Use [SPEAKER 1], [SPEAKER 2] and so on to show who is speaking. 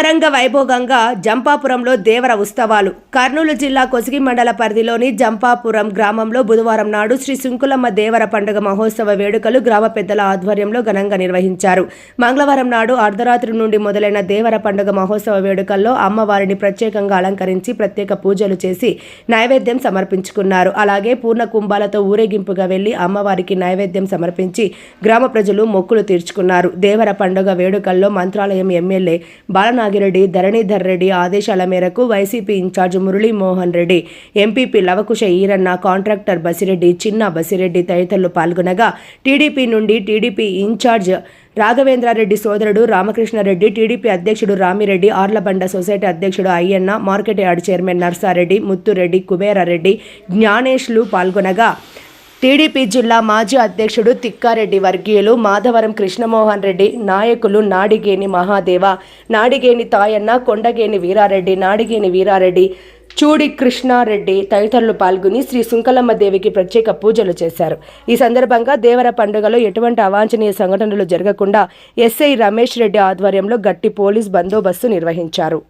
[SPEAKER 1] అంగరంగ వైభోగంగా జంపాపురంలో దేవర ఉత్సవాలు. కర్నూలు జిల్లా కొసిగి మండల పరిధిలోని జంపాపురం గ్రామంలో బుధవారం నాడు శ్రీ సుంకులమ్మ దేవర పండుగ మహోత్సవ వేడుకలు గ్రామ పెద్దల ఆధ్వర్యంలో ఘనంగా నిర్వహించారు. మంగళవారం నాడు అర్ధరాత్రి నుండి మొదలైన దేవర పండుగ మహోత్సవ వేడుకల్లో అమ్మవారిని ప్రత్యేకంగా అలంకరించి ప్రత్యేక పూజలు చేసి నైవేద్యం సమర్పించుకున్నారు. అలాగే పూర్ణ కుంభాలతో ఊరేగింపుగా వెళ్లి అమ్మవారికి నైవేద్యం సమర్పించి గ్రామ ప్రజలు మొక్కులు తీర్చుకున్నారు. దేవర పండుగ వేడుకల్లో మంత్రాలయం ఎమ్మెల్యే బాలనాగిరెడ్డి, ధరణీధర్ రెడ్డి ఆదేశాల మేరకు YCP in charge Muralimohan Reddy, MPP Lavakusha Eeranna, contractor Basireddy, చిన్న బసిరెడ్డి తదితరులు పాల్గొనగా టీడీపీ నుండి టీడీపీ ఇన్ఛార్జ్ రాఘవేంద్రారెడ్డి సోదరుడు రామకృష్ణారెడ్డి, టీడీపీ అధ్యక్షుడు రామిరెడ్డి, ఆర్లబండ సొసైటీ అధ్యక్షుడు Ayyanna, market yard chairman Narsareddy, Muthureddy, Kuberareddy, జ్ఞానేష్లు పాల్గొనగా టీడీపీ జిల్లా మాజీ అధ్యక్షుడు తిక్కారెడ్డి వర్గీయులు, మాధవరం కృష్ణమోహన్ రెడ్డి, నాయకులు నాడిగేని మహాదేవ, నాడిగేని తాయన్న, కొండగేని వీరారెడ్డి, నాడిగేని వీరారెడ్డి, చూడి కృష్ణారెడ్డి తదితరులు పాల్గొని శ్రీ సుంకులమ్మ దేవికి ప్రత్యేక పూజలు చేశారు. ఈ సందర్భంగా దేవర పండుగలో ఎటువంటి అవాంఛనీయ సంఘటనలు జరగకుండా ఎస్ఐ రమేష్ రెడ్డి ఆధ్వర్యంలో గట్టి పోలీస్ బందోబస్తు నిర్వహించారు.